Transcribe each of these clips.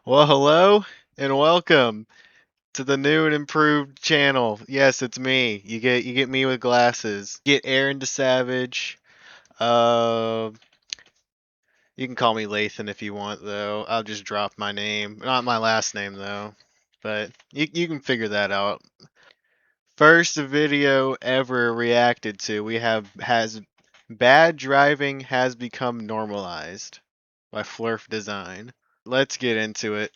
Well, hello and welcome to the new and improved channel. Yes, it's me. You get me with glasses. Get Aaron the Savage. Uh, you can call me Lathan if you want, though. I'll just drop my name, not my last name though. But you can figure that out. First video ever reacted to. We have has bad driving has become normalized by Flurf Design. Let's get into it.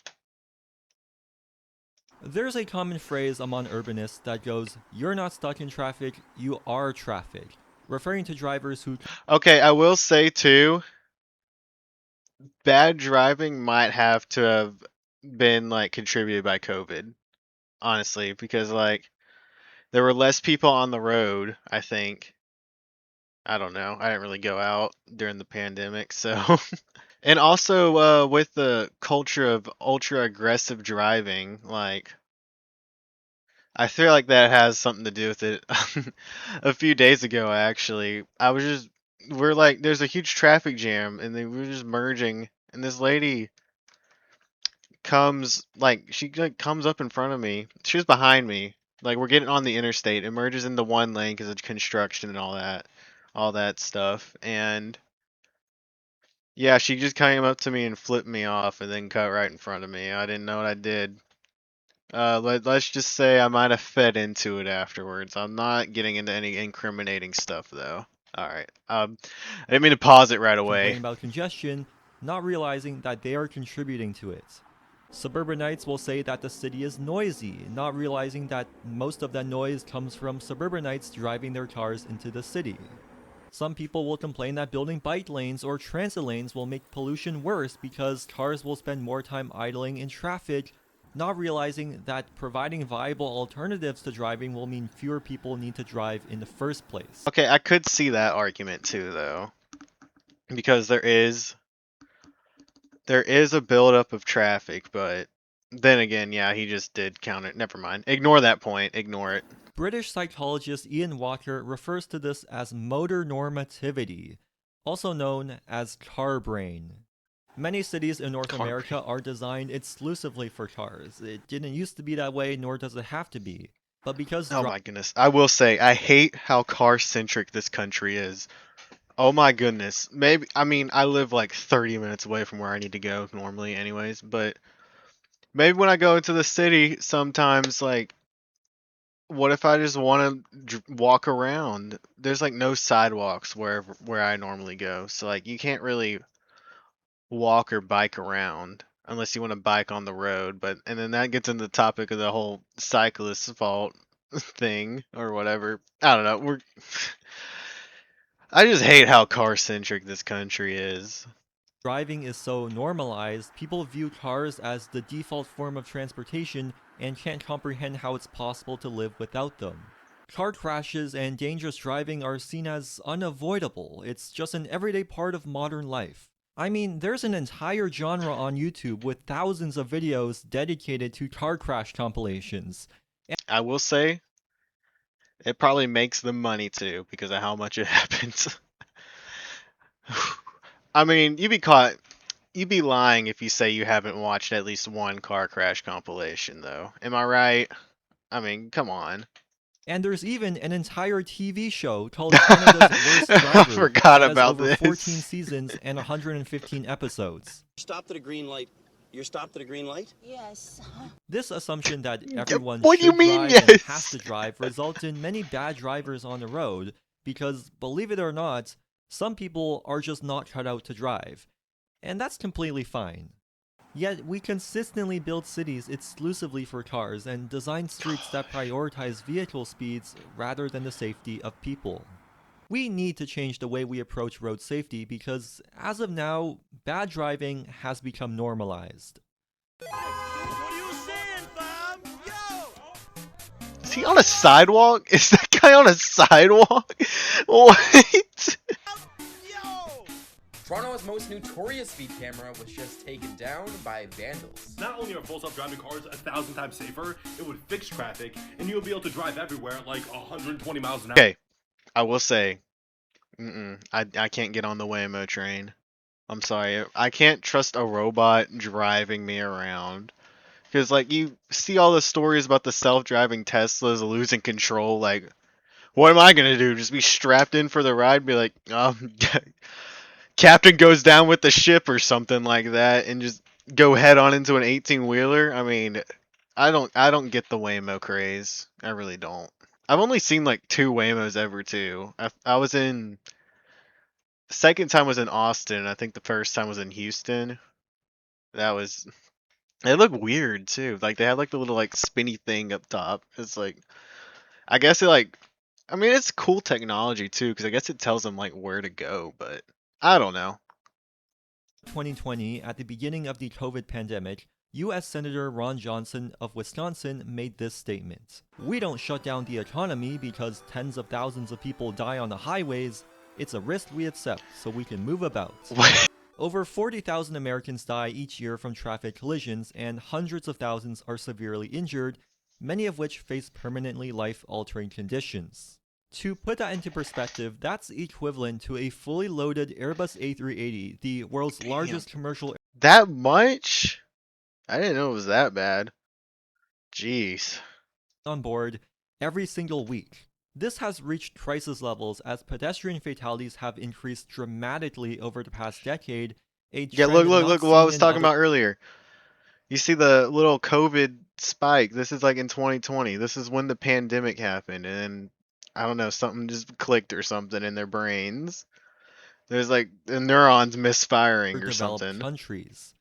There's a common phrase among urbanists that goes, "You're not stuck in traffic, you are traffic," referring to drivers who Okay, I will say too, bad driving might have to have been like contributed by COVID, honestly, because like there were less people on the road, I think. I don't know. I didn't really go out during the pandemic, so and also with the culture of ultra aggressive driving, like I feel like that has something to do with it. A few days ago, actually, we're like, there's a huge traffic jam, and then we were just merging, and this lady comes up in front of me. She was behind me. Like we're getting on the interstate, it merges into one lane because of construction and all that stuff. And yeah, she just came up to me and flipped me off, and then cut right in front of me. I didn't know what I did. Let's just say I might have fed into it afterwards. I'm not getting into any incriminating stuff though. All right. I didn't mean to pause it right complain away. about congestion, not realizing that they are contributing to it. Suburbanites will say that the city is noisy, not realizing that most of that noise comes from suburbanites driving their cars into the city. Some people will complain that building bike lanes or transit lanes will make pollution worse because cars will spend more time idling in traffic, not realizing that providing viable alternatives to driving will mean fewer people need to drive in the first place. Okay, I could see that argument too though, because there is a buildup of traffic, but then again, yeah, he just did count it. Never mind. Ignore that point. Ignore it. British psychologist Ian Walker refers to this as motor normativity, also known as car brain. Many cities in North Car America are designed exclusively for cars. It didn't used to be that way, nor does it have to be. But because Oh my goodness. I will say, I hate how car centric this country is. Oh my goodness. Maybe, I mean, I live like 30 minutes away from where I need to go normally, anyways, but maybe when I go into the city, sometimes, like, what if I just want to walk around? There's like no sidewalks where I normally go, so like you can't really walk or bike around unless you want to bike on the road. But and then that gets into the topic of the whole cyclist's fault thing or whatever. I don't know. I just hate how car centric this country is. driving is so normalized, people view cars as the default form of transportation and can't comprehend how it's possible to live without them. Car crashes and dangerous driving are seen as unavoidable. It's just an everyday part of modern life. I mean, there's an entire genre on YouTube with thousands of videos dedicated to car crash compilations. I will say it probably makes them money too because of how much it happens. I mean, you'd be lying if you say you haven't watched at least one car crash compilation though. Am I right? I mean, come on. And there's even an entire TV show called Canada's Worst I Driver forgot that has about over 14 this. seasons and 115 episodes. Stopped at a green light. You're stopped at a green light? Yes. This assumption that everyone What do you should mean, drive and has yes? to drive results in many bad drivers on the road because, believe it or not, some people are just not cut out to drive. And that's completely fine. Yet, we consistently build cities exclusively for cars and design streets that prioritize vehicle speeds rather than the safety of people. We need to change the way we approach road safety because, as of now, bad driving has become normalized. What are you saying, fam? Yo! Is he on a sidewalk? Is that guy on a sidewalk? What? Yo! Toronto's most notorious speed camera was just taken down by vandals. Not only are full self-driving cars 1,000 times safer, it would fix traffic, and you'll be able to drive everywhere at like 120 miles an hour. Okay, I will say, I can't get on the Waymo train. I'm sorry. I can't trust a robot driving me around. Because, like, you see all the stories about the self-driving Teslas losing control. Like, what am I gonna do? Just be strapped in for the ride? Be like, captain goes down with the ship or something like that, and just go head on into an 18-wheeler? I mean, I don't get the Waymo craze. I really don't. I've only seen like 2 Waymos ever too. I was in second time was in Austin. I think the first time was in Houston. That was they look weird too. Like they had like the little like spinny thing up top. It's like I guess it like I mean it's cool technology too because I guess it tells them like where to go, but I don't know. 2020, at the beginning of the COVID pandemic, U.S. Senator Ron Johnson of Wisconsin made this statement. "We don't shut down the economy because tens of thousands of people die on the highways. It's a risk we accept so we can move about." Over 40,000 Americans die each year from traffic collisions, and hundreds of thousands are severely injured, many of which face permanently life-altering conditions. To put that into perspective, that's equivalent to a fully loaded Airbus A380, the world's largest commercial That much? I didn't know it was that bad. Jeez. on board every single week. This has reached crisis levels as pedestrian fatalities have increased dramatically over the past decade. Yeah, look what I was talking about earlier. You see the little COVID spike. This is like in 2020. This is when the pandemic happened, and I don't know, something just clicked or something in their brains. There's like the neurons misfiring or developed something. countries.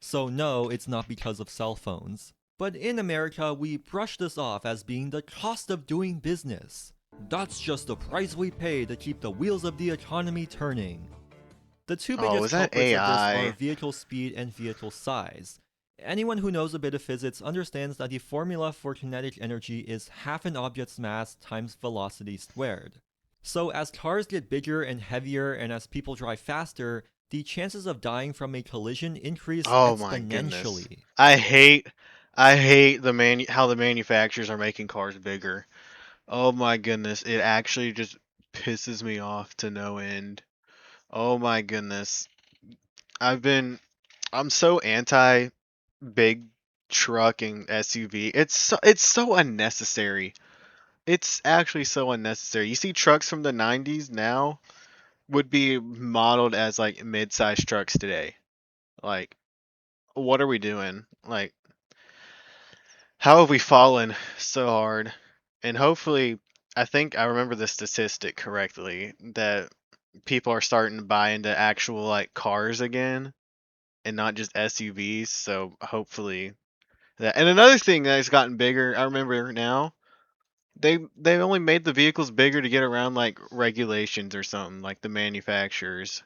So no, it's not because of cell phones. But in America, we brush this off as being the cost of doing business. That's just the price we pay to keep the wheels of the economy turning. The two biggest is that culprits of this AI? are vehicle speed and vehicle size. Anyone who knows a bit of physics understands that the formula for kinetic energy is half an object's mass times velocity squared. So as cars get bigger and heavier and as people drive faster, the chances of dying from a collision increase Oh my goodness. exponentially. I hate how the manufacturers are making cars bigger. Oh my goodness, it actually just pisses me off to no end. Oh my goodness. I'm so anti big truck and SUV. It's so unnecessary. It's actually so unnecessary. You see trucks from the 90s now would be modeled as like mid-sized trucks today. Like what are we doing? Like how have we fallen so hard? And hopefully I think I remember the statistic correctly that people are starting to buy into actual like cars again and not just SUVs. So hopefully that. And another thing that's gotten bigger, I remember now, they only made the vehicles bigger to get around like regulations or something, like the manufacturers,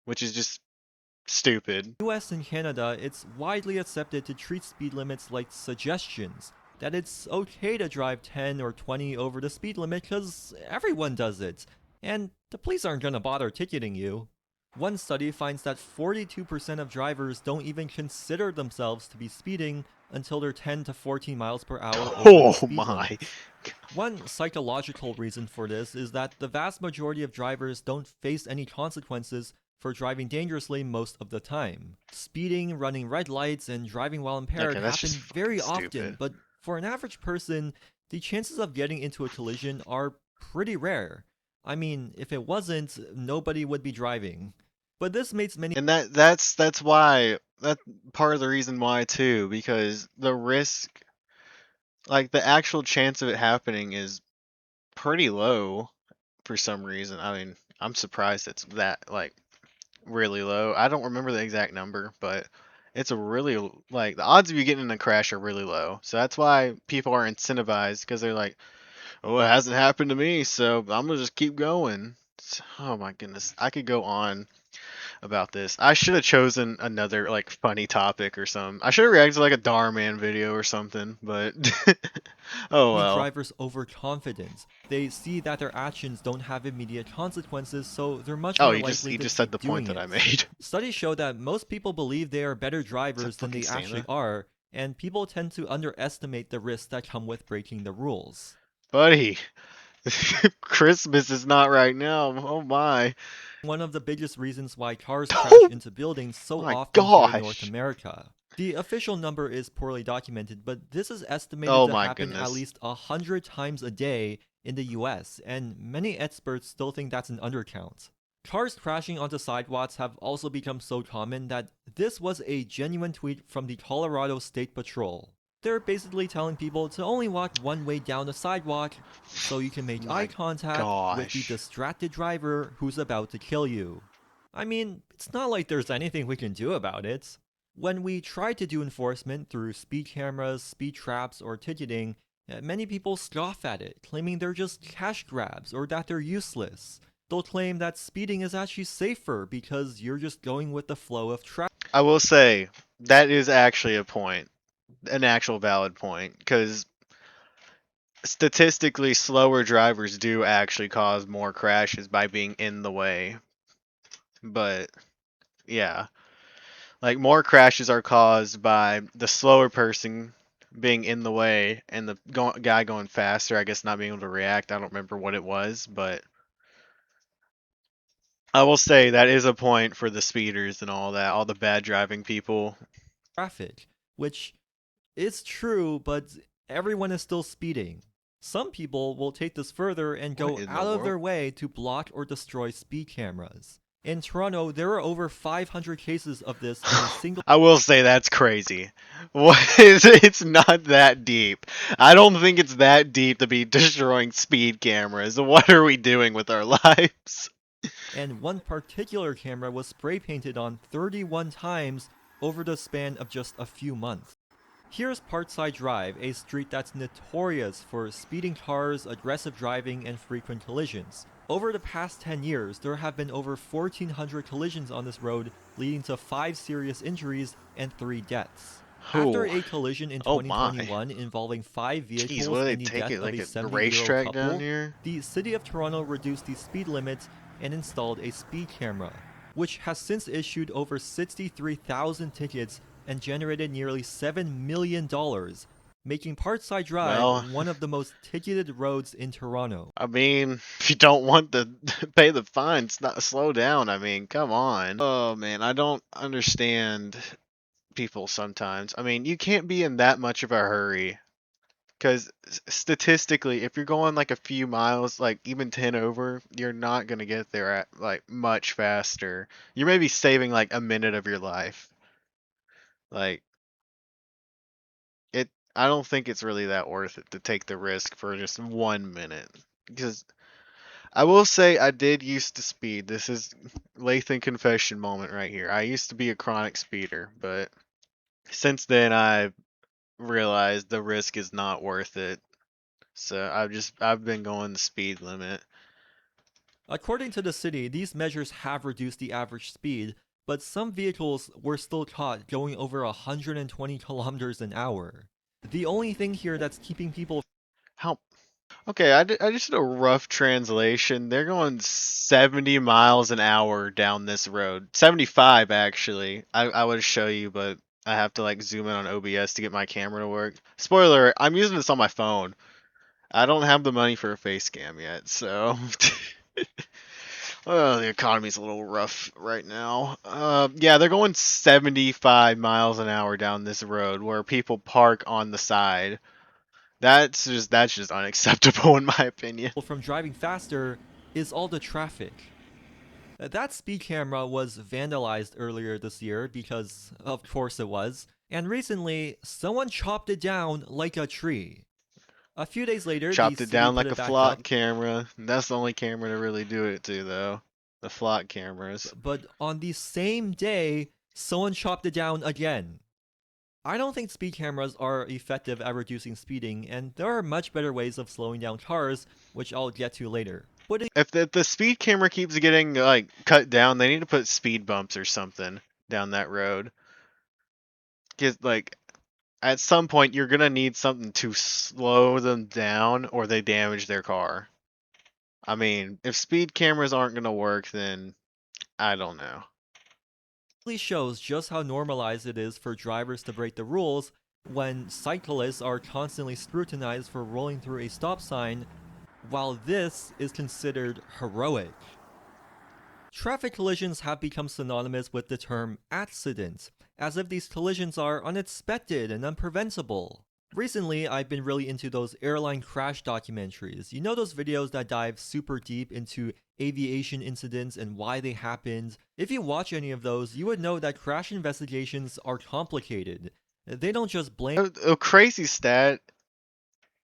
which is just stupid. US and Canada, it's widely accepted to treat speed limits like suggestions. That it's okay to drive 10 or 20 over the speed limit because everyone does it. And the police aren't gonna bother ticketing you. One study finds that 42% of drivers don't even consider themselves to be speeding until they're 10 to 14 miles per hour over the Oh speed my. limit. One psychological reason for this is that the vast majority of drivers don't face any consequences for driving dangerously most of the time. Speeding, running red lights, and driving while impaired Okay, that's happen just very fucking often, stupid. but for an average person, the chances of getting into a collision are pretty rare. I mean, if it wasn't, nobody would be driving. But this makes many And that's why that's part of the reason why too, because the risk, like the actual chance of it happening is pretty low for some reason. I mean, I'm surprised it's that like really low. I don't remember the exact number, but it's a really like the odds of you getting in a crash are really low. So that's why people are incentivized because they're like, "Oh, it hasn't happened to me, so I'm gonna just keep going." Oh my goodness, I could go on about this. I should have chosen another like funny topic or something. I should have reacted to like a Darman video or something, but oh well. drivers overconfident. They see that their actions don't have immediate consequences, so they're much Oh, more he likely just to said the keep point doing that I it. made. Studies show that most people believe they are better drivers than fucking they actually Stana? are, and people tend to underestimate the risks that come with breaking the rules. Buddy, Christmas is not right now. Oh my. one of the biggest reasons why cars crash Oh into buildings so my often here in North gosh. America. The official number is poorly documented, but this is estimated Oh to my happen at goodness. least 100 times a day in the US, and many experts still think that's an undercount. Cars crashing onto sidewalks have also become so common that this was a genuine tweet from the Colorado State Patrol. They're basically telling people to only walk one way down the sidewalk so you can make eye My contact with the gosh. distracted driver who's about to kill you. I mean, it's not like there's anything we can do about it. When we try to do enforcement through speed cameras, speed traps, or ticketing, many people scoff at it, claiming they're just cash grabs or that they're useless. They'll claim that speeding is actually safer because you're just going with the flow of traffic. I will say that is actually a point, an actual valid point, because statistically, slower drivers do actually cause more crashes by being in the way. But yeah, like more crashes are caused by the slower person being in the way and the guy going faster, I guess not being able to react. I don't remember what it was, but I will say that is a point for the speeders and all that, all the bad driving people. Which is true, but everyone is still speeding. Some people will take this further and go What in the out of their world? way to block or destroy speed cameras. In Toronto, there are over 500 cases of this in a single I will say that's crazy. What is it's not that deep. I don't think it's that deep to be destroying speed cameras. What are we doing with our lives? and one particular camera was spray painted on 31 times over the span of just a few months. Here's Parkside Drive, a street that's notorious for speeding cars, aggressive driving, and frequent collisions. Over the past 10 years, there have been over 1,400 collisions on this road, leading to 5 serious injuries and 3 deaths. After Who? a collision in Oh my. 2021 involving 5 Jeez, what vehicles do they and the take death it of like a a 70-year-old racetrack down couple, here? the City of Toronto reduced the speed limits and installed a speed camera, which has since issued over 63,000 tickets and generated nearly $7 million, making Parkside Drive Well, one of the most ticketed roads in Toronto. I mean, if you don't want to pay the fines, not slow down. I mean, come on. Oh man, I don't understand people sometimes. I mean, you can't be in that much of a hurry. Because statistically, if you're going like a few miles, like even 10 over, you're not going to get there at like much faster. You may be saving like a minute of your life. Like, I don't think it's really that worth it to take the risk for just 1 minute. Because I will say I did used to speed. This is Lathan confession moment right here. I used to be a chronic speeder, but since then I realized the risk is not worth it. So I've been going the speed limit. According to the city, these measures have reduced the average speed, but some vehicles were still caught going over 120 kilometers an hour. The only thing here that's keeping people How? Okay, I just did a rough translation. They're going 70 miles an hour down this road. 75 actually. I would show you, but I have to like zoom in on OBS to get my camera to work. Spoiler, I'm using this on my phone. I don't have the money for a face cam yet, so well, the economy's a little rough right now. Yeah, they're going 75 miles an hour down this road where people park on the side. That's just unacceptable in my opinion. from driving faster is all the traffic. That speed camera was vandalized earlier this year because, of course, it was, and recently someone chopped it down like a tree. A few days later, the Chopped it city down put like it a back flock up, camera. That's the only camera to really do it to, though. The flock cameras. but on the same day, someone chopped it down again. I don't think speed cameras are effective at reducing speeding, and there are much better ways of slowing down cars, which I'll get to later. Putting If the speed camera keeps getting like cut down, they need to put speed bumps or something down that road. Cause like at some point you're gonna need something to slow them down, or they damage their car. I mean, if speed cameras aren't gonna work, then I don't know. shows just how normalized it is for drivers to break the rules when cyclists are constantly scrutinized for rolling through a stop sign while this is considered heroic. Traffic collisions have become synonymous with the term accident, as if these collisions are unexpected and unpreventable. Recently, I've been really into those airline crash documentaries. You know, those videos that dive super deep into aviation incidents and why they happened? If you watch any of those, you would know that crash investigations are complicated. They don't just blame A crazy stat.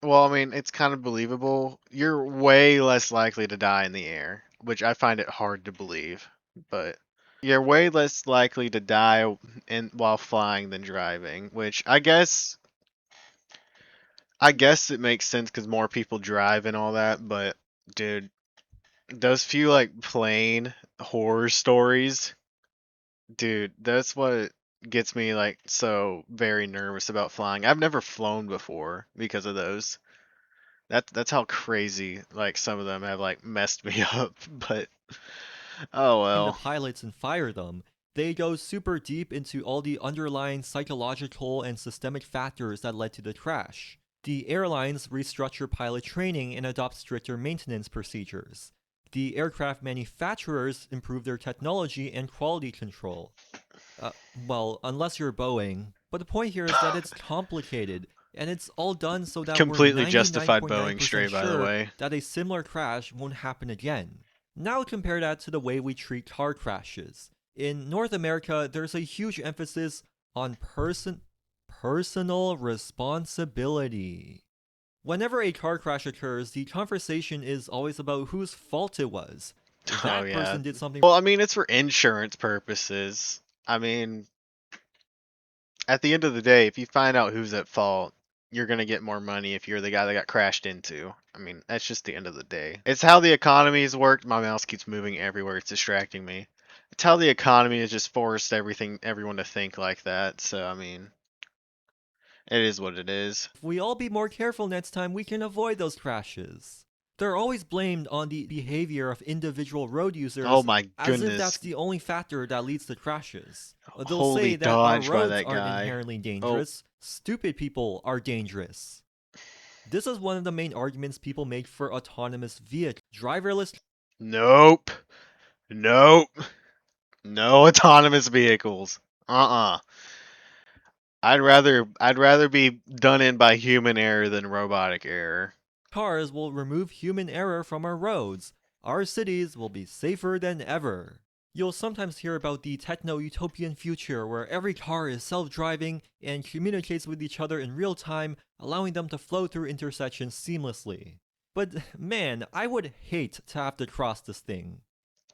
Well, I mean, it's kind of believable. You're way less likely to die in the air, which I find it hard to believe. But you're way less likely to die while flying than driving, which I guess it makes sense because more people drive and all that. But dude, those few like plane horror stories, dude, that's what gets me like so very nervous about flying. I've never flown before because of those. That's how crazy like some of them have like messed me up. But oh the well. pilots and fire them. They go super deep into all the underlying psychological and systemic factors that led to the crash. The airlines restructure pilot training and adopt stricter maintenance procedures. The aircraft manufacturers improve their technology and quality control. Well, unless you're Boeing. But the point here is that it's complicated, and it's all done so that Completely we're justified Boeing 99.9% stray, by the sure way. that a similar crash won't happen again. Now compare that to the way we treat car crashes. In North America, there's a huge emphasis on personal responsibility. Whenever a car crash occurs, the conversation is always about whose fault it was. That Oh yeah. person did something. Well, I mean, it's for insurance purposes. I mean, at the end of the day, if you find out who's at fault, you're gonna get more money if you're the guy that got crashed into. I mean, that's just the end of the day. It's how the economy's worked. My mouse keeps moving everywhere. It's distracting me. It's how the economy has just forced everyone to think like that. So I mean, it is what it is. If we all be more careful next time, we can avoid those crashes. They're always blamed on the behavior of individual road users, Oh my as if that's goodness. the only factor that leads to crashes. They'll Holy say that our dodge by roads that aren't guy. inherently dangerous, stupid people are dangerous. This is one of the main arguments people make for autonomous vehicles. Driverless Nope. Nope. No autonomous vehicles. I'd rather be done in by human error than robotic error. cars will remove human error from our roads. Our cities will be safer than ever. You'll sometimes hear about the techno-utopian future where every car is self-driving and communicates with each other in real time, allowing them to flow through intersections seamlessly. But man, I would hate to have to cross this thing.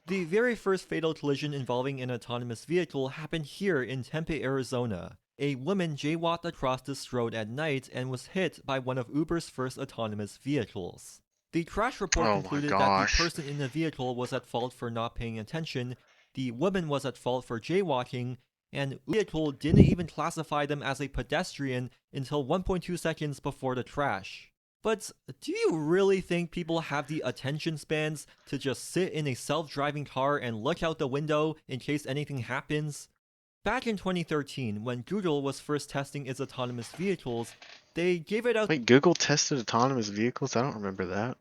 The very first fatal collision involving an autonomous vehicle happened here in Tempe, Arizona. A woman jaywalked across this road at night and was hit by one of Uber's first autonomous vehicles. The crash report Oh my concluded that gosh. the person in the vehicle was at fault for not paying attention, the woman was at fault for jaywalking, and the vehicle didn't even classify them as a pedestrian until 1.2 seconds before the crash. But do you really think people have the attention spans to just sit in a self-driving car and look out the window in case anything happens? Back in 2013, when Google was first testing its autonomous vehicles, they gave it out Wait, Google tested autonomous vehicles? I don't remember that.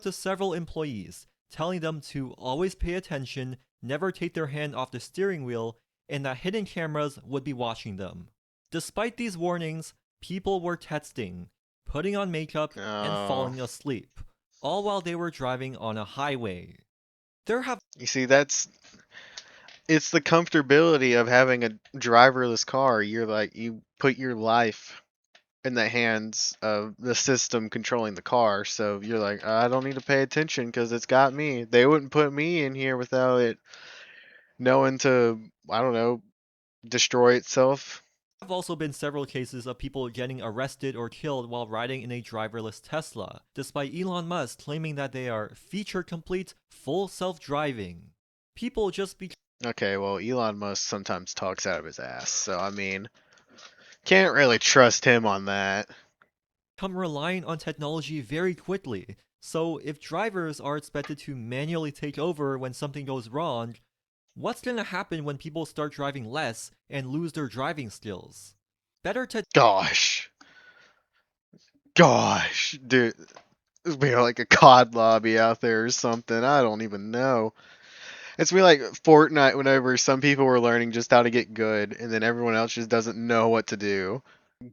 to several employees, telling them to always pay attention, never take their hand off the steering wheel, and that hidden cameras would be watching them. Despite these warnings, people were texting, putting on makeup, and Oh. falling asleep, all while they were driving on a highway. There have You see, it's the comfortability of having a driverless car. You put your life in the hands of the system controlling the car. So you're like, I don't need to pay attention because it's got me. They wouldn't put me in here without it knowing to, I don't know, destroy itself. have also been several cases of people getting arrested or killed while riding in a driverless Tesla, despite Elon Musk claiming that they are feature complete, full self-driving. People just Okay, well, Elon Musk sometimes talks out of his ass. So, I mean, can't really trust him on that. become reliant on technology very quickly. So if drivers are expected to manually take over when something goes wrong, what's gonna happen when people start driving less and lose their driving skills? Better Gosh, dude. There's be like a COD lobby out there or something. I don't even know. It's be like Fortnite whenever some people were learning just how to get good, and then everyone else just doesn't know what to do.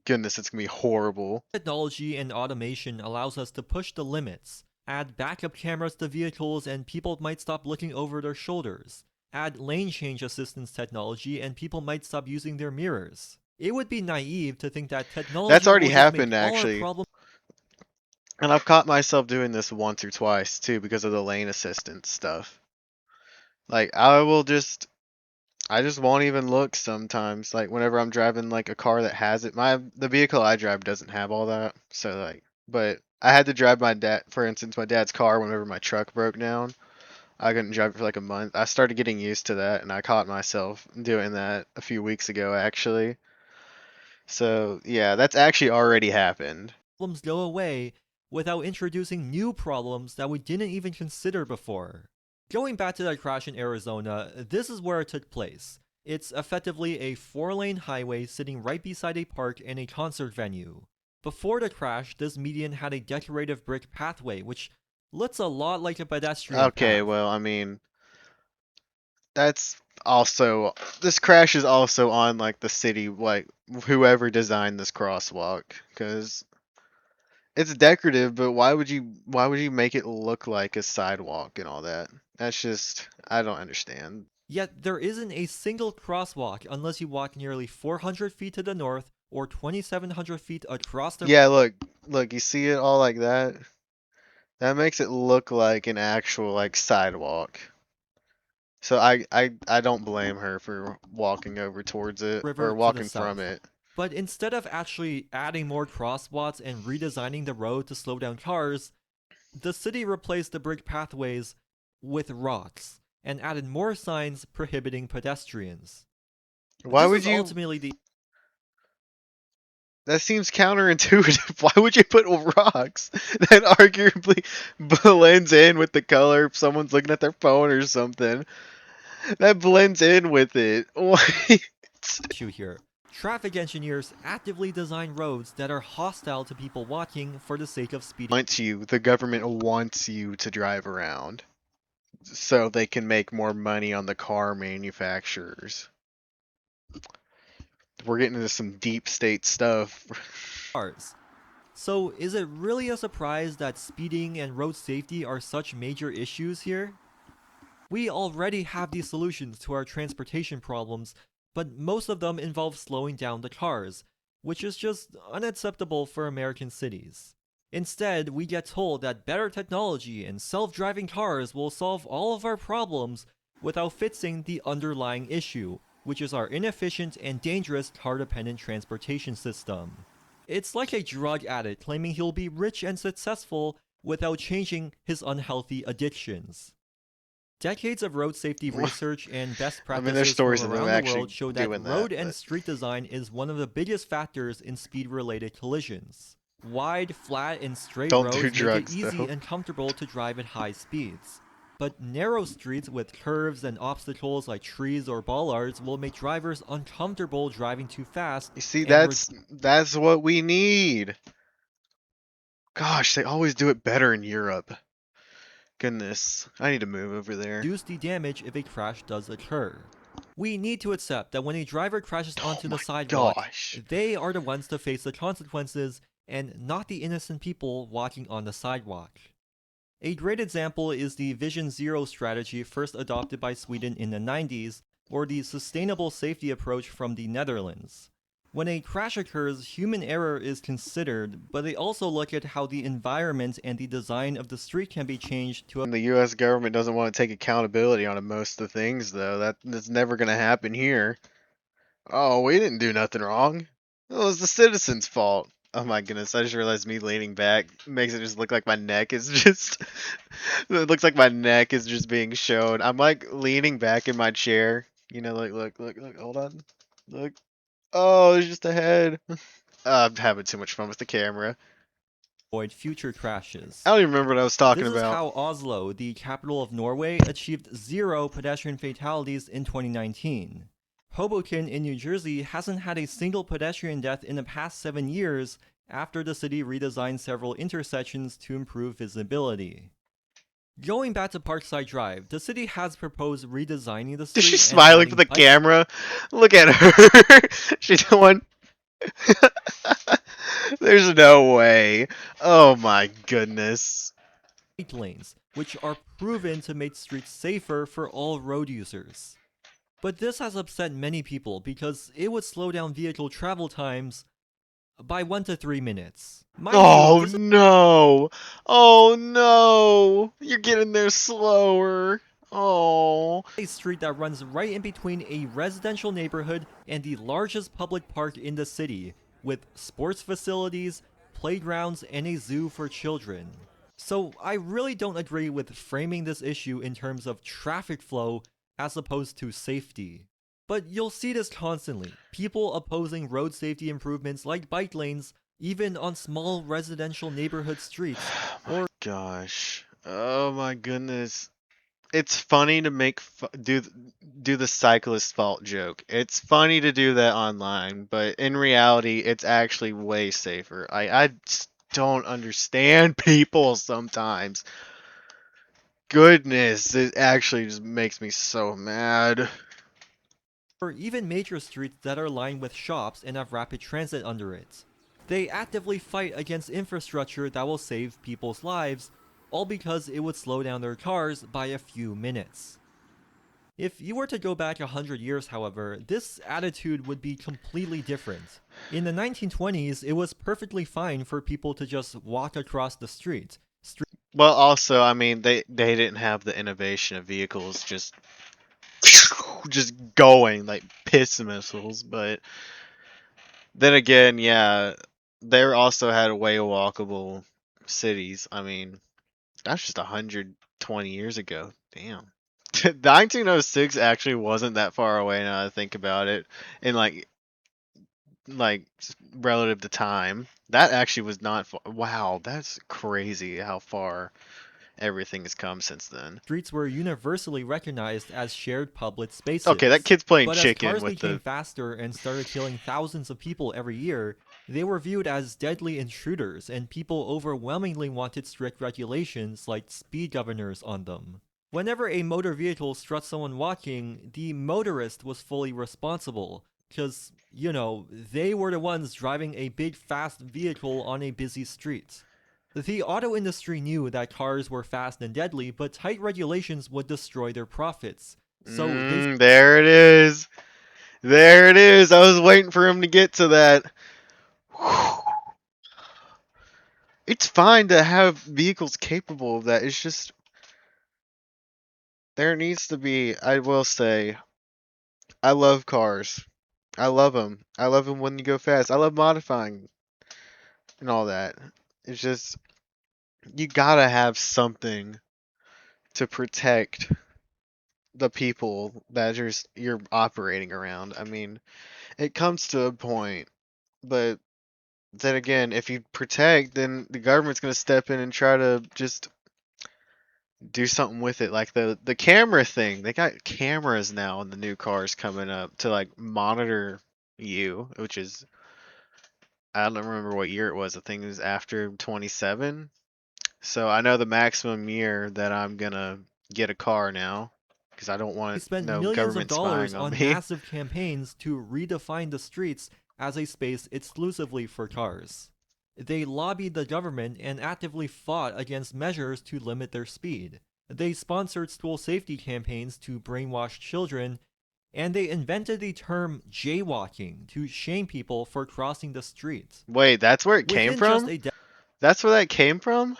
Goodness, it's gonna be horrible. Technology and automation allows us to push the limits. Add backup cameras to vehicles and people might stop looking over their shoulders. Add lane change assistance technology and people might stop using their mirrors. It would be naive to think that technology That's already will just make happened, all our actually. problems And I've caught myself doing this once or twice too because of the lane assistance stuff. Like I just won't even look sometimes. Like whenever I'm driving like a car that has it. The vehicle I drive doesn't have all that. So like but I had to drive for instance, my dad's car whenever my truck broke down. I couldn't drive it for like a month. I started getting used to that and I caught myself doing that a few weeks ago actually. So yeah, that's actually already happened. go away without introducing new problems that we didn't even consider before. Going back to that crash in Arizona, this is where it took place. It's effectively a 4-lane highway sitting right beside a park and a concert venue. Before the crash, this median had a decorative brick pathway, which looks a lot like a pedestrian Okay, path. well, I mean, that's also this crash is also on like the city, like whoever designed this crosswalk, because it's decorative, but why would you make it look like a sidewalk and all that? That's just I don't understand. Yet there isn't a single crosswalk unless you walk nearly 400 feet to the north or 2,700 feet across the Yeah, look, you see it all like that? That makes it look like an actual like sidewalk. So I don't blame her for walking over towards it river or to the walking from south. it. But instead of actually adding more crosswalks and redesigning the road to slow down cars, the city replaced the brick pathways with rocks and added more signs prohibiting pedestrians. Why This would is you? ultimately the That seems counterintuitive. Why would you put rocks? That arguably blends in with the color if someone's looking at their phone or something. That blends in with it. What? issue here. Traffic engineers actively design roads that are hostile to people walking for the sake of speeding. The government wants you to drive around so they can make more money on the car manufacturers. We're getting into some deep state stuff. Cars. So, is it really a surprise that speeding and road safety are such major issues here? We already have these solutions to our transportation problems, but most of them involve slowing down the cars, which is just unacceptable for American cities. Instead, we get told that better technology and self-driving cars will solve all of our problems without fixing the underlying issue, which is our inefficient and dangerous car-dependent transportation system. It's like a drug addict claiming he'll be rich and successful without changing his unhealthy addictions. Decades of road safety research and best I mean, there's practices stories from of them around the actually world show that doing that, road and but- street design is one of the biggest factors in speed-related collisions. Wide, flat, and straight Don't do roads make it drugs, easy though. and comfortable to drive at high speeds. But narrow streets with curves and obstacles like trees or bollards will make drivers uncomfortable driving too fast. You see, and that's what we need. Gosh, they always do it better in Europe. Goodness, I need to move over there. reduce the damage if a crash does occur. We need to accept that when a driver crashes onto the sidewalk, Gosh. they are the ones to face the consequences and not the innocent people walking on the sidewalk. A great example is the Vision Zero strategy first adopted by Sweden in the 90s, or the sustainable safety approach from the Netherlands. When a crash occurs, human error is considered, but they also look at how the environment and the design of the street can be changed to And the U.S. government doesn't want to take accountability on most of the things, though. That's never going to happen here. Oh, we didn't do nothing wrong. It was the citizens' fault. Oh my goodness, I just realized me leaning back makes it just look like my neck is just... It looks like my neck is just being shown. I'm like leaning back in my chair. You know, like, look, hold on. Look. Oh, there's just a head. I'm having too much fun with the camera. avoid future crashes. I don't even remember what I was talking This is about. how Oslo, the capital of Norway, achieved 0 pedestrian fatalities in 2019. Hoboken in New Jersey hasn't had a single pedestrian death in the past 7 years, after the city redesigned several intersections to improve visibility. Going back to Parkside Drive, the city has proposed redesigning the Is street she and smiling adding for the bike camera? Look at her. She's doing. There's no way. Oh my goodness. lanes, which are proven to make streets safer for all road users. But this has upset many people because it would slow down vehicle travel times by 1 to 3 minutes. Mind Oh you, this no. Oh no. You're getting there slower. Oh. is a street that runs right in between a residential neighborhood and the largest public park in the city, with sports facilities, playgrounds, and a zoo for children. So I really don't agree with framing this issue in terms of traffic flow as opposed to safety. But you'll see this constantly. People opposing road safety improvements like bike lanes, even on small residential neighborhood streets, or Gosh. Oh my goodness. It's funny to make do the cyclist fault joke. It's funny to do that online, but in reality, it's actually way safer. I just don't understand people sometimes. Goodness, it actually just makes me so mad. even major streets that are lined with shops and have rapid transit under it. They actively fight against infrastructure that will save people's lives, all because it would slow down their cars by a few minutes. If you were to go back 100 years, however, this attitude would be completely different. In the 1920s, it was perfectly fine for people to just walk across the street. Well, also, I mean, they didn't have the innovation of vehicles just going like piss missiles, but then again, yeah, they also had way walkable cities. I mean, that's just 120 years ago. Damn. 1906 actually wasn't that far away now that I think about it. In relative to time. That actually was not far. Wow, that's crazy how far everything has come since then. Streets were universally recognized as shared public spaces. Okay, that kid's playing But as chicken cars with became the faster and started killing thousands of people every year, they were viewed as deadly intruders, and people overwhelmingly wanted strict regulations like speed governors on them. Whenever a motor vehicle struck someone walking, the motorist was fully responsible, because, they were the ones driving a big fast vehicle on a busy street. The auto industry knew that cars were fast and deadly, but tight regulations would destroy their profits. So they there it is. There it is. I was waiting for him to get to that. It's fine to have vehicles capable of that. It's just there needs to be, I will say, I love cars. I love them. I love them when you go fast. I love modifying and all that. It's just you gotta have something to protect the people that you're operating around. I mean, it comes to a point, but then again, if you protect, then the government's gonna step in and try to just do something with it, like the camera thing. They got cameras now in the new cars coming up to like monitor you, which is I don't remember what year it was. I think it was after 27. So I know the maximum year that I'm gonna get a car now because I don't want spent no millions of government spying dollars on on me. massive campaigns to redefine the streets as a space exclusively for cars. They lobbied the government and actively fought against measures to limit their speed. They sponsored school safety campaigns to brainwash children, and they invented the term jaywalking to shame people for crossing the street. Wait, that's where it came Within just from? a That's where that came from?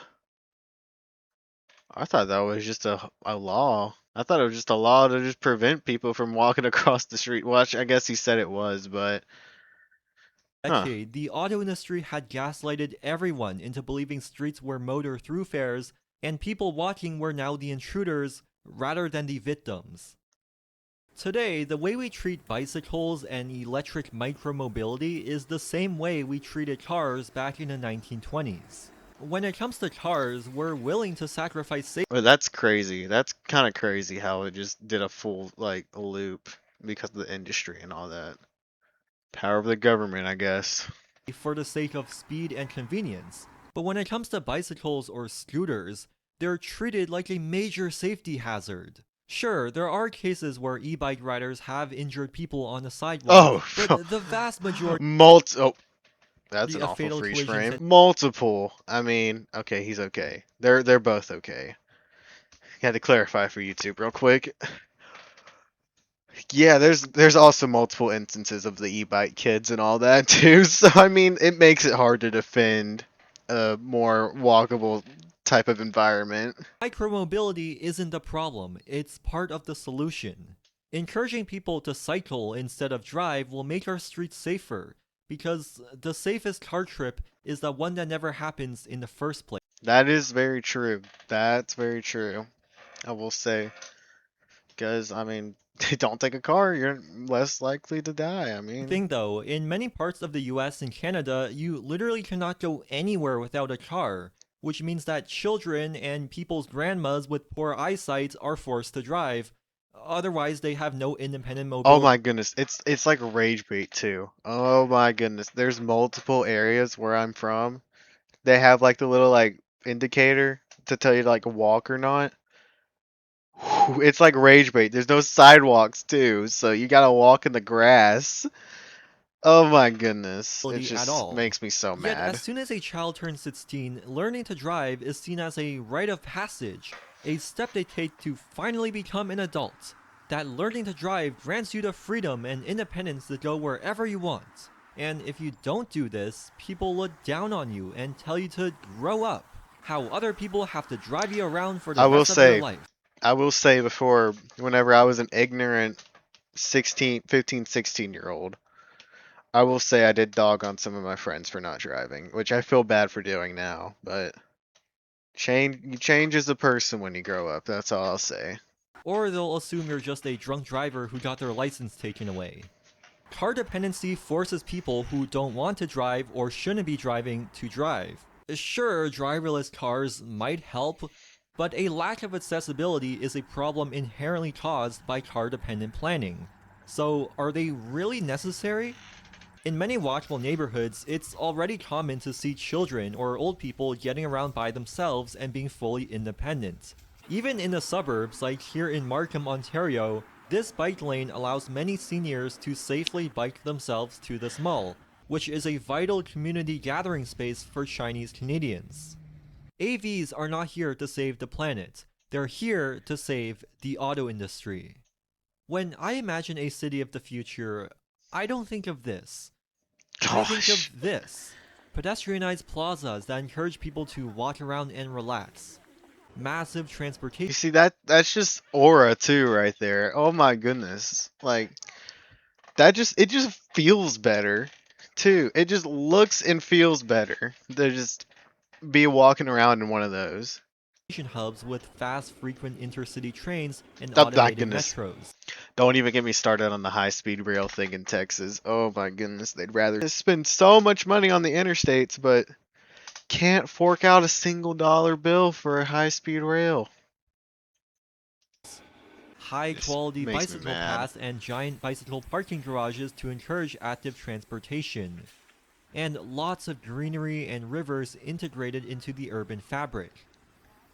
I thought that was just a law. I thought it was just a law to just prevent people from walking across the street. Well, I guess he said it was, but huh. decade, the auto industry had gaslighted everyone into believing streets were motor thoroughfares, and people walking were now the intruders rather than the victims. Today, the way we treat bicycles and electric micromobility is the same way we treated cars back in the 1920s. When it comes to cars, we're willing to sacrifice safety. Well, that's crazy. That's kind of crazy how it just did a full like loop because of the industry and all that. Power of the government, I guess. for the sake of speed and convenience. But when it comes to bicycles or scooters, they're treated like a major safety hazard. Sure, there are cases where e-bike riders have injured people on the sidewalk, Oh, but the vast majority Oh, that's an of awful fatal freeze collisions frame. Multiple. I mean, okay, he's okay. They're both okay. Had to clarify for YouTube real quick. Yeah, there's also multiple instances of the e-bike kids and all that too. So I mean, it makes it hard to defend a more walkable type of environment. micromobility isn't the problem, it's part of the solution. Encouraging people to cycle instead of drive will make our streets safer, because the safest car trip is the one that never happens in the first place. That is very true. That's very true. I will say, because I mean, don't take a car, you're less likely to die. I mean, Thing though, in many parts of the US and Canada, you literally cannot go anywhere without a car, which means that children and people's grandmas with poor eyesight are forced to drive. Otherwise, they have no independent oh mobility. my goodness, it's like rage bait too. Oh my goodness, there's multiple areas where I'm from. They have like the little like indicator to tell you to like walk or not. It's like rage bait. There's no sidewalks too, so you gotta walk in the grass. Oh my goodness, it at just all. makes me so Yet, mad. as soon as a child turns 16, learning to drive is seen as a rite of passage, a step they take to finally become an adult. That learning to drive grants you the freedom and independence to go wherever you want. And if you don't do this, people look down on you and tell you to grow up. How other people have to drive you around for the I will rest of their say, life. I will say before, whenever I was an ignorant 15, 16-year-old, I will say I did dog on some of my friends for not driving, which I feel bad for doing now, but you change as a person when you grow up, that's all I'll say. Or they'll assume you're just a drunk driver who got their license taken away. Car dependency forces people who don't want to drive or shouldn't be driving to drive. Sure, driverless cars might help, but a lack of accessibility is a problem inherently caused by car-dependent planning. So, are they really necessary? In many walkable neighborhoods, it's already common to see children or old people getting around by themselves and being fully independent. Even in the suburbs, like here in Markham, Ontario, this bike lane allows many seniors to safely bike themselves to this mall, which is a vital community gathering space for Chinese Canadians. AVs are not here to save the planet, they're here to save the auto industry. When I imagine a city of the future, I don't think of this. I think Gosh. of this. Pedestrianized plazas that encourage people to walk around and relax. Massive You transportation see that's just aura too right there. Oh my goodness. Like it just feels better too. It just looks and feels better to just be walking around in one of those. hubs with fast, frequent intercity trains and Oh my automated goodness. metros. Don't even get me started on the high-speed rail thing in Texas. Oh my goodness, they'd rather spend so much money on the interstates, but can't fork out a single dollar bill for a high-speed rail. High-quality makes me bicycle mad. paths and giant bicycle parking garages to encourage active transportation. And lots of greenery and rivers integrated into the urban fabric.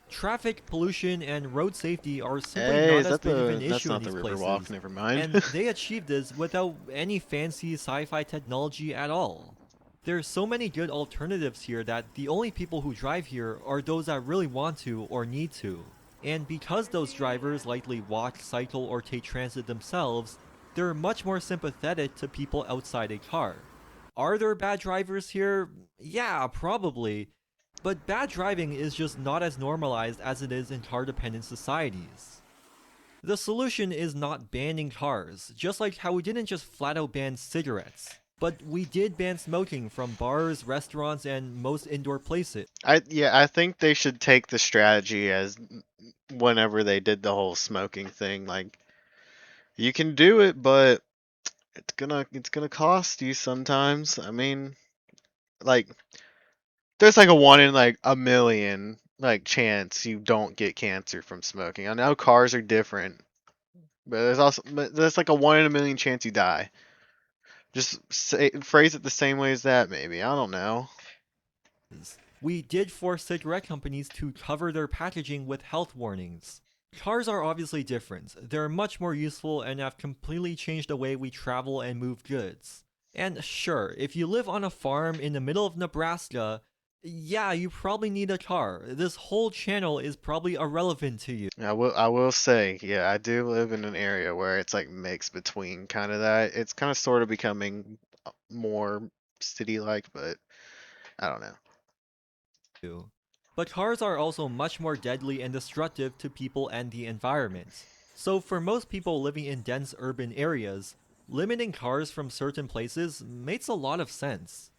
Traffic, pollution, and road safety are simply Hey, not is as that big of an that's issue not in the these Riverwalk? places. Never mind. And they achieve this without any fancy sci-fi technology at all. There's so many good alternatives here that the only people who drive here are those that really want to or need to. And because those drivers likely walk, cycle, or take transit themselves, they're much more sympathetic to people outside a car. Are there bad drivers here? Yeah, probably. But bad driving is just not as normalized as it is in car-dependent societies. The solution is not banning cars, just like how we didn't just flat out ban cigarettes. But we did ban smoking from bars, restaurants, and most indoor places. I think they should take the strategy as whenever they did the whole smoking thing, like you can do it, but it's gonna cost you sometimes. I mean, like there's like a 1 in like a million like chance you don't get cancer from smoking. I know cars are different, but there's like a 1 in a million chance you die. Just phrase it the same way as that, maybe. I don't know. We did force cigarette companies to cover their packaging with health warnings. Cars are obviously different. They're much more useful and have completely changed the way we travel and move goods. And sure, if you live on a farm in the middle of Nebraska, yeah, you probably need a car. This whole channel is probably irrelevant to you. I will say, yeah, I do live in an area where it's like mixed between kind of that. It's kind of sort of becoming more city-like, but I don't know. But cars are also much more deadly and destructive to people and the environment. So for most people living in dense urban areas, limiting cars from certain places makes a lot of sense.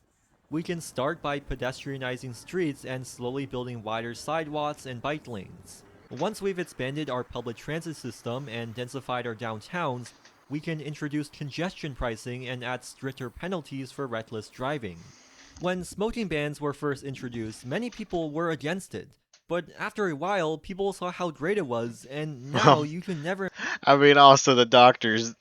We can start by pedestrianizing streets and slowly building wider sidewalks and bike lanes. Once we've expanded our public transit system and densified our downtowns, we can introduce congestion pricing and add stricter penalties for reckless driving. When smoking bans were first introduced, many people were against it. But after a while, people saw how great it was, and now you can never I mean, also the doctors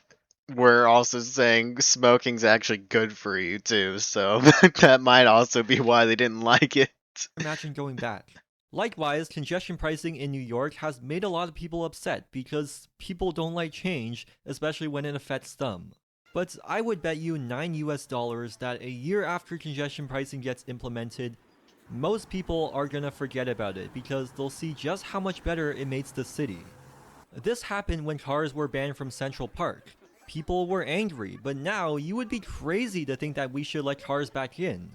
were also saying smoking's actually good for you too, so that might also be why they didn't like it. imagine going back. Likewise, congestion pricing in New York has made a lot of people upset because people don't like change, especially when it affects them. But I would bet you $9 that a year after congestion pricing gets implemented, most people are gonna forget about it because they'll see just how much better it makes the city. This happened when cars were banned from Central Park. People were angry, but now you would be crazy to think that we should let cars back in.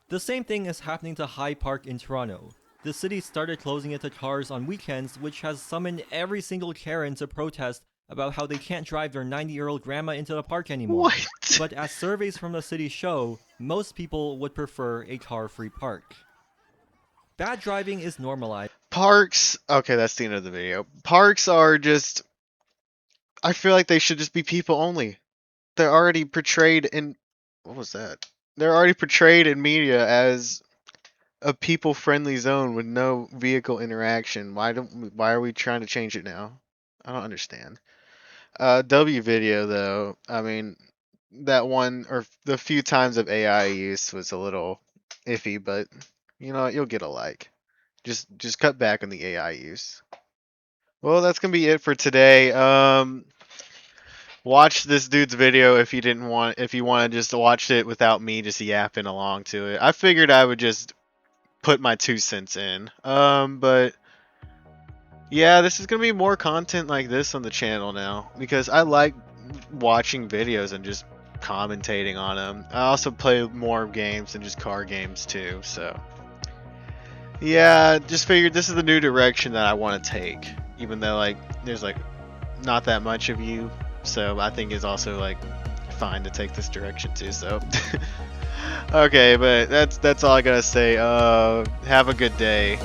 The same thing is happening to Hyde Park in Toronto. The city started closing it to cars on weekends, which has summoned every single Karen to protest about how they can't drive their 90-year-old grandma into the park anymore. What? But as surveys from the city show, most people would prefer a car-free park. Bad driving is normalized. Parks. Okay, that's the end of the video. Parks are just. I feel like they should just be people only. They're already portrayed in. What was that? They're already portrayed in media as a people-friendly zone with no vehicle interaction. Why are we trying to change it now? I don't understand. W video though, I mean, that one or the few times of AI use was a little iffy, but you know what, you'll get a like. Just cut back on the AI use. Well, that's gonna be it for today. Watch this dude's video if you want to just watch it without me just yapping along to it. I figured I would just put my 2 cents in. But yeah, this is gonna be more content like this on the channel now because I like watching videos and just commentating on them. I also play more games than just car games too, so yeah, just figured this is the new direction that I want to take. Even though like there's like not that much of you, so I think it's also like fine to take this direction too. So okay, but that's all I gotta say. Have a good day.